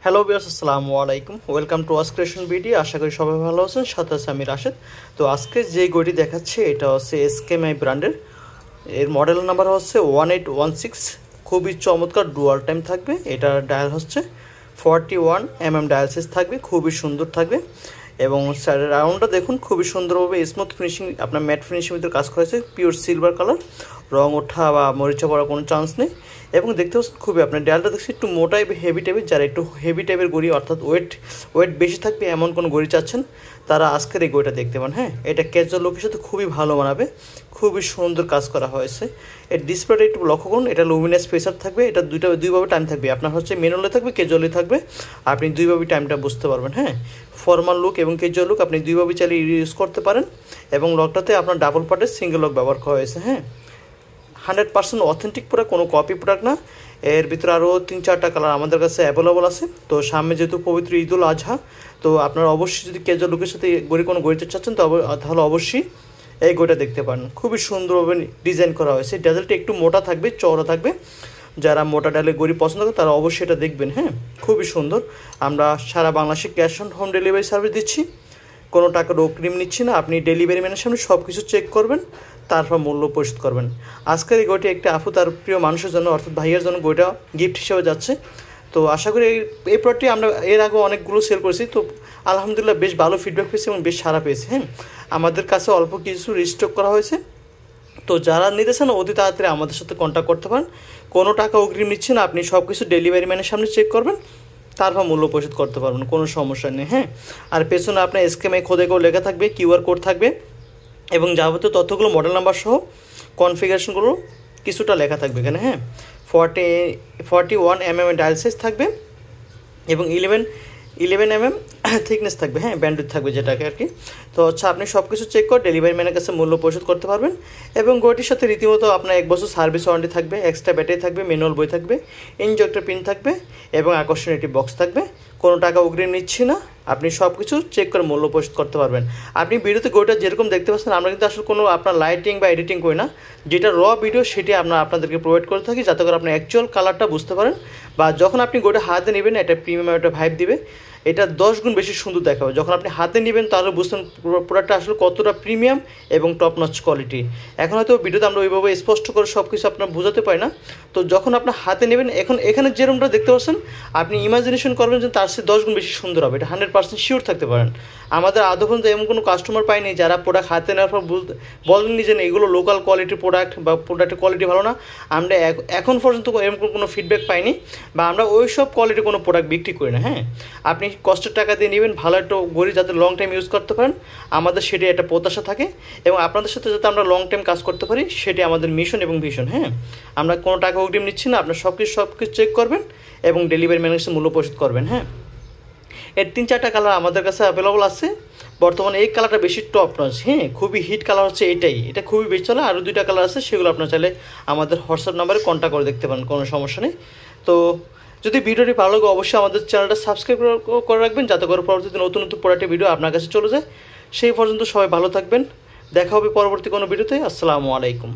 Hello viewers, আসসালামু আলাইকুম। Welcome to ওয়াস ক্রিয়েশন বিডি। আশা করি সবাই ভালো আছেন। সাথে আছে আমি রাশেদ। তো আজকে যে গড়ি দেখাচ্ছে এটা হচ্ছে এসকেএমআই ব্র্যান্ডের। এর মডেল নাম্বার হচ্ছে 1816। খুবই চমৎকার ডুয়াল টাইম থাকবে। এটা ডায়াল হচ্ছে 41 ডায়াল সাইজ থাকবে, খুবই সুন্দর থাকবে। এবং রাউন্ডটা দেখুন, খুবই সুন্দরভাবে স্মুথ ফিনিশিং, আপনার ম্যাট ফিনিশিং ভিতরে কাজ করেছে। পিওর সিলভার কালার, রং ওঠা বা মরিচা পড়ার কোনো চান্স নেই। এবং দেখতে পাচ্ছেন খুবই, আপনার ডায়ালটা দেখছি একটু মোটাই হেভি টাইপের। যারা একটু হেভি টাইপের গড়ি অর্থাৎ ওয়েট বেশি থাকবে এমন কোনো গড়ি চাচ্ছেন, তারা আজকের এই গড়িটা দেখতে পান। হ্যাঁ, এটা ক্যাজুয়াল লুকের সাথে খুবই ভালো মানাবে। খুবই সুন্দর কাজ করা হয়েছে। এর ডিসপ্লেটা একটু লক্ষ্য করুন, এটা লুমিনাস ফেসার থাকবে। এটা দুইভাবে টাইম থাকবে, আপনার হচ্ছে ম্যানুয়ালে থাকবে, ক্যাজুয়ালি থাকবে। আপনি দুইভাবে টাইমটা বুঝতে পারবেন। হ্যাঁ, ফর্মাল লুক এবং ক্যাজুয়াল লুক আপনি দুইভাবে চাইলে ইউজ করতে পারেন। এবং লকটাতে আপনার ডাবল পার্টের সিঙ্গেল লক ব্যবহার করা হয়েছে। হ্যাঁ, 100% অথেন্টিক প্রোডাক্ট, কোনো কপি প্রোডাক্ট না। এর ভিতরে আরও 3-4টা কালার আমাদের কাছে অ্যাভেলেবল আছে। তো সামনে যেহেতু পবিত্র ঈদুল আজহা, তো আপনারা অবশ্যই যদি ক্যাজুয়াল লুকের সাথে কোনো গড়িতে চাচ্ছেন তাহলে অবশ্যই এই গড়িটা দেখতে পারেন। খুবই সুন্দরভাবে ডিজাইন করা হয়েছে। ডাজেলটা একটু মোটা থাকবে, চওড়া থাকবে। যারা মোটা ডালের গড়ি পছন্দ করেন তারা অবশ্যই এটা দেখবেন। হ্যাঁ, খুবই সুন্দর। আমরা সারা বাংলাদেশে cash on home delivery service দিচ্ছি। কোনো টাকার অগ্রিম নিচ্ছি না। আপনি ডেলিভারি ম্যানের সামনে সব কিছু চেক করবেন, তারপর মূল্য পরিশোধ করবেন। আজকের এই গড়িটি একটি আপু তার প্রিয় মানুষের জন্য অর্থাৎ ভাইয়ের জন্য গড়িটা গিফট হিসেবে যাচ্ছে। তো আশা করি এই প্রোডাক্টটি আমরা এর আগেও অনেকগুলো সেল করেছি। তো আলহামদুলিল্লাহ বেশ ভালো ফিডব্যাক পেয়েছি এবং বেশ সাড়া পেয়েছি। হ্যাঁ, আমাদের কাছে অল্প কিছু রিস্টক করা হয়েছে। তো যারা নিতে চান অতি তাড়াতাড়ি আমাদের সাথে কন্ট্যাক্ট করতে পারেন। কোনো টাকা অগ্রিম নিচ্ছে না, আপনি সব কিছু ডেলিভারি ম্যানের সামনে চেক করবেন, তারপর মূল্য পরিশোধ করতে পারবেন, কোনো সমস্যা নেই। হ্যাঁ, আর পেছনে আপনার এসকেএমআই খোদে করে লেখা থাকবে, কিউআর কোড থাকবে এবং যাবতীয় তথ্যগুলো, মডেল নাম্বার সহ কনফিগারেশনগুলো কিছুটা লেখা থাকবে এখানে। হ্যাঁ, 41 ডায়াল সাইজ থাকবে এবং 11 থিকনেস থাকবে। হ্যাঁ, ব্যান্ডউইথ থাকবে যেটাকে আর কি। তো আচ্ছা, আপনি সব কিছু চেক করে ডেলিভারি ম্যানের কাছে মূল্য পরিশোধ করতে পারবেন। এবং গড়িটির সাথে রীতিমতো আপনার 1 বছর সার্ভিস ওয়ারেন্টি থাকবে, এক্সট্রা ব্যাটারি থাকবে, ম্যানুয়াল বই থাকবে, ইনজেক্টর পিন থাকবে এবং আকর্ষণীয় একটি বক্স থাকবে। কোনো টাকা অগ্রিম নিচ্ছি না, আপনি সব কিছু চেক করে মূল্য পরিশোধ করতে পারবেন। আপনি ভিডিওতে গড়িটা যেরকম দেখতে পাচ্ছেন, আমরা কিন্তু আসলে কোনো আপনার লাইটিং বা এডিটিং করি না। যেটা র ভিডিও সেটি আপনাদেরকে প্রোভাইড করে থাকি, যাতে করে আপনি অ্যাকচুয়াল কালারটা বুঝতে পারেন। বা যখন আপনি গড়িটা হাতে নেবেন, এটা প্রিমিয়াম একটা ভাইব দিবে। এটা 10 গুণ বেশি সুন্দর দেখাবে। যখন আপনি হাতে নেবেন তাহলে বুঝতেন প্রোডাক্টটা আসলে কতটা প্রিমিয়াম এবং টপ নচ কোয়ালিটি। এখন হয়তো ভিডিওতে আমরা ওইভাবে স্পষ্ট করে সব কিছু আপনার বোঝাতে পারি না। তো যখন আপনার হাতে নেবেন, এখানে যে রুমটা দেখতে পাচ্ছেন, আপনি ইমাজিনেশন করবেন যে তার সাথে 10 গুণ বেশি সুন্দর হবে। এটা 100% শিওর থাকতে পারেন। আমাদের আদৌ পর্যন্ত এমন কোনো কাস্টমার পাইনি যারা প্রোডাক্ট হাতে নেওয়ার পর বলেননি যে এগুলো লোকাল কোয়ালিটির প্রোডাক্ট বা প্রোডাক্টের কোয়ালিটি ভালো না। আমরা এখন পর্যন্ত এরকম কোনো ফিডব্যাক পাইনি, বা আমরা ওই সব কোয়ালিটির কোনো প্রোডাক্ট বিক্রি করি না। হ্যাঁ, আপনি কষ্টের টাকা দিয়ে নেবেন ভালো একটা গড়ি, যাতে লং টাইম ইউজ করতে পারেন, আমাদের সেটি একটা প্রত্যাশা থাকে। এবং আপনাদের সাথে যাতে আমরা লং টাইম কাজ করতে পারি, সেটি আমাদের মিশন এবং ভিশন। হ্যাঁ, আমরা কোনো টাকা অগ্রিম নিচ্ছি না, আপনার সব কিছু চেক করবেন এবং ডেলিভারি ম্যানের কাছে মূল্য পরিশোধ করবেন। হ্যাঁ, এর 3-4টা কালার আমাদের কাছে অ্যাভেলেবল আছে বর্তমানে। এই কালারটা বেশি টপ নচ। হ্যাঁ, খুবই হিট কালার হচ্ছে এটাই, এটা খুবই বেশি চলে। আরও 2টা কালার আছে, সেগুলো আপনার চাইলে আমাদের হোয়াটসঅ্যাপ নাম্বারে কন্ট্যাক্ট করে দেখতে পারেন, কোনো সমস্যা নেই। তো যদি ভিডিওটি ভালো লাগে অবশ্যই আমাদের চ্যানেলটা সাবস্ক্রাইব করে রাখবেন, যাতে করে পরবর্তীতে নতুন নতুন প্রোডাক্টের ভিডিও আপনার কাছে চলে যায়। সেই পর্যন্ত সবাই ভালো থাকবেন। দেখা হবে পরবর্তী কোনো ভিডিওতে। আসসালামু আলাইকুম।